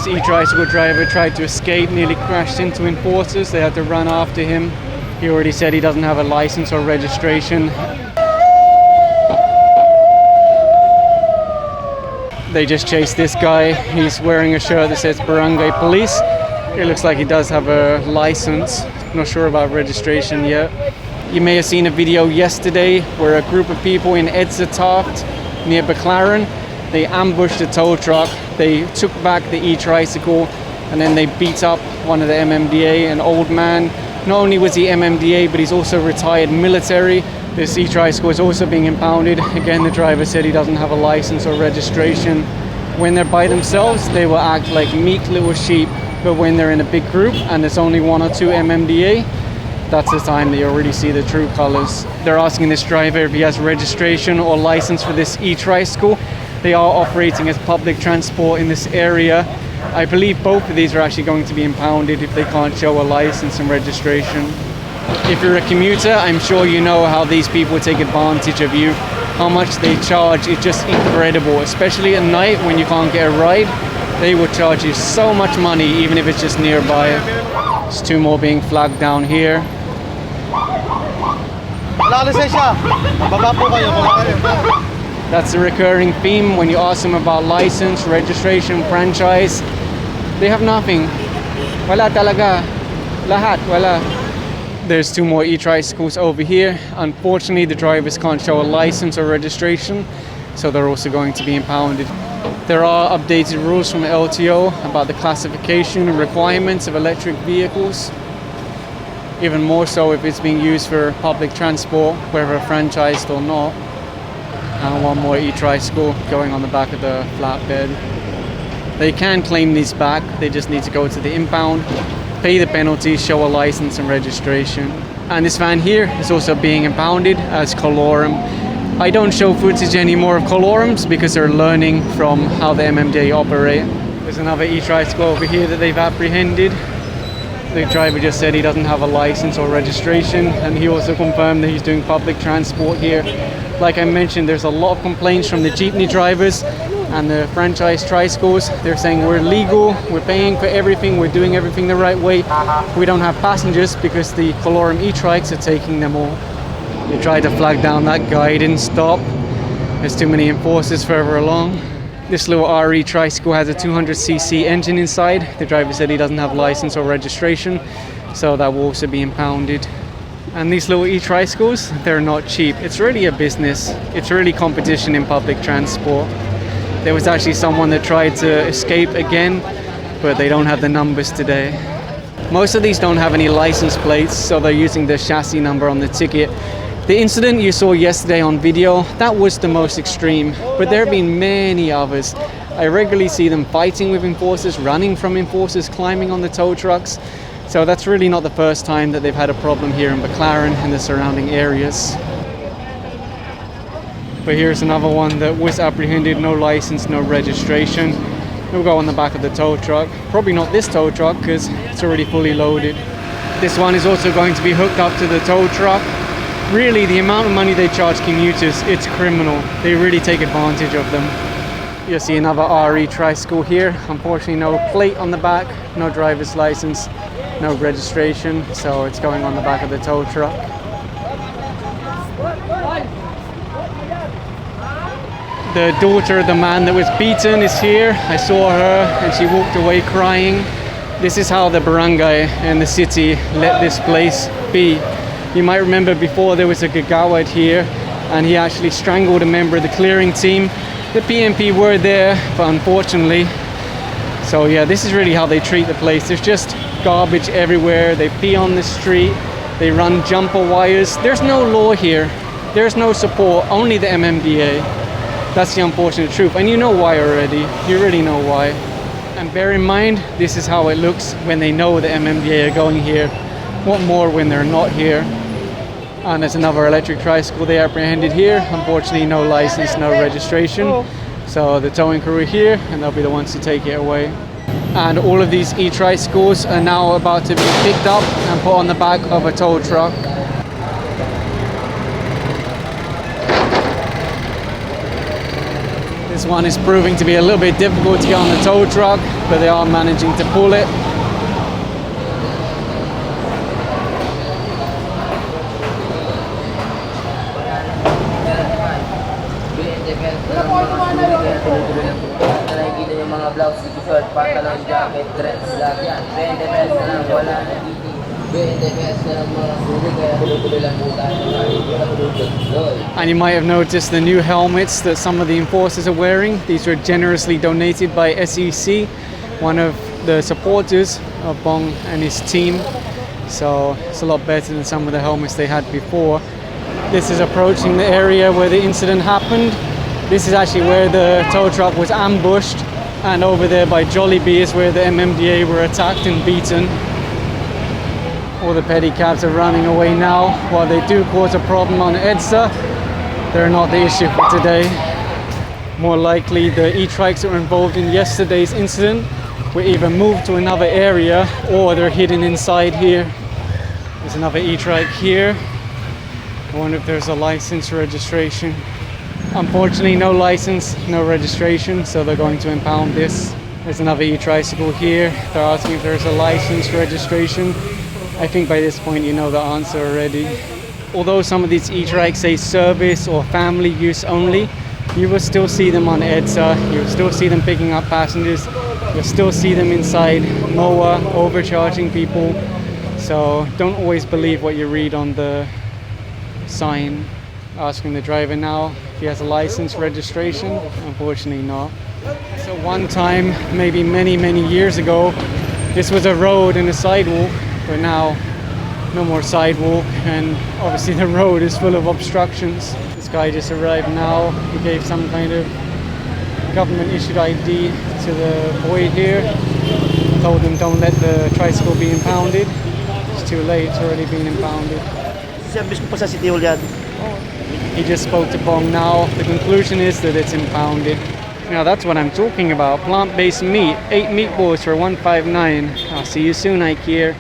This e-tricycle driver tried to escape, nearly crashed into enforcers. They had to run after him. He already said he doesn't have a license or registration. They just chased this guy. He's wearing a shirt that says Barangay Police. It looks like he does have a license. Not sure about registration yet. You may have seen a video yesterday where a group of people in Edsa Taft near Baclaran, they ambushed a tow truck. They took back the e-tricycle and then they beat up one of the MMDA, an old man. Not only was he MMDA, but he's also retired military. This e-tricycle is also being impounded. Again, the driver said he doesn't have a license or registration. When they're by themselves, they will act like meek little sheep. But when they're in a big group and there's only 1 or 2 MMDA, that's the time that you already see the true colors. They're asking this driver if he has registration or license for this e-tricycle. They are operating as public transport in this area. I believe both of these are actually going to be impounded if they can't show a license and registration. If you're a commuter, I'm sure you know how these people take advantage of you. How much they charge is just incredible, especially at night when you can't get a ride. They will charge you so much money, even if it's just nearby. There's 2 more being flagged down here. That's a recurring theme when you ask them about license, registration, franchise. They have nothing. Wala talaga. Lahat, wala. There's 2 more e-tricycles over here. Unfortunately, the drivers can't show a license or registration, so they're also going to be impounded. There are updated rules from LTO about the classification and requirements of electric vehicles. Even more so if it's being used for public transport, whether franchised or not. And 1 more e-tricycle going on the back of the flatbed. They can claim these back, they just need to go to the impound, pay the penalty, show a license and registration. And this van here is also being impounded as colorum. I don't show footage anymore of colorums because they're learning from how the MMDA operate. There's another e-tricycle over here that they've apprehended. The driver just said he doesn't have a license or registration, and he also confirmed that he's doing public transport here. Like I mentioned, there's a lot of complaints from the jeepney drivers and the franchise tricycles. They're saying we're legal, we're paying for everything, we're doing everything the right way. We don't have passengers because the colorum e-trikes are taking them all. They tried to flag down that guy, he didn't stop. There's too many enforcers further along. This little RE tricycle has a 200cc engine inside. The driver said he doesn't have license or registration, so that will also be impounded. And these little e-tricycles, they're not cheap. It's really a business. It's really competition in public transport. There was actually someone that tried to escape again, but they don't have the numbers today. Most of these don't have any license plates, so they're using the chassis number on the ticket. The incident you saw yesterday on video, that was the most extreme, but there have been many others. I regularly see them fighting with enforcers, running from enforcers, climbing on the tow trucks. So that's really not the first time that they've had a problem here in Baclaran and the surrounding areas. But here's another one that was apprehended, no license, no registration. It'll go on the back of the tow truck. Probably not this tow truck because it's already fully loaded. This one is also going to be hooked up to the tow truck. Really, the amount of money they charge commuters, it's criminal. They really take advantage of them. You'll see another RE tricycle here. Unfortunately, no plate on the back, no driver's license, no registration, so it's going on the back of the tow truck. The daughter of the man that was beaten is here. I saw her and she walked away crying. This is how the barangay and the city let this place be. You might remember before there was a gagawad here and he actually strangled a member of the clearing team. The PMP were there, but unfortunately. So yeah, this is really how they treat the place. There's just garbage everywhere. They pee on the street. They run jumper wires. There's no law here. There's no support, only the MMDA. That's the unfortunate truth. And you know why already. You really know why. And bear in mind, this is how it looks when they know the MMDA are going here. What more when they're not here? And there's another electric tricycle they apprehended here. Unfortunately, no license, no registration. So the towing crew are here and they'll be the ones to take it away. And all of these e-tricycles are now about to be picked up and put on the back of a tow truck. This one is proving to be a little bit difficult to get on the tow truck, but they are managing to pull it. And you might have noticed the new helmets that some of the enforcers are wearing. These were generously donated by SEC, one of the supporters of Bong and his team. So it's a lot better than some of the helmets they had before. This is approaching the area where the incident happened. This is actually where the tow truck was ambushed, and over there by Jollibee is where the MMDA were attacked and beaten. All the pedicabs are running away now. While they do cause a problem on EDSA, they're not the issue for today. More likely the e-trikes that were involved in yesterday's incident were either moved to another area or they're hidden inside here. There's another e-trike here. I wonder if there's a license or registration. Unfortunately, no license, no registration, so they're going to impound this. There's another e-tricycle here. They're asking if there's a license, registration. I think by this point you know the answer already. Although some of these e-trikes say service or family use only, you will still see them on EDSA, you will still see them picking up passengers, you'll still see them inside MOA, overcharging people. So don't always believe what you read on the sign. Asking the driver now if he has a license, registration. Unfortunately not. So one time, maybe many years ago, this was a road and a sidewalk, but now no more sidewalk, and obviously the road is full of obstructions. This guy just arrived now. He gave some kind of government issued ID to the boy here. Told him don't let the tricycle be impounded. It's too late, it's already been impounded. He just spoke to Bong now. The conclusion is that it's impounded. Now that's what I'm talking about. Plant-based meat, 8 meatballs for $159. I'll see you soon, IKEA.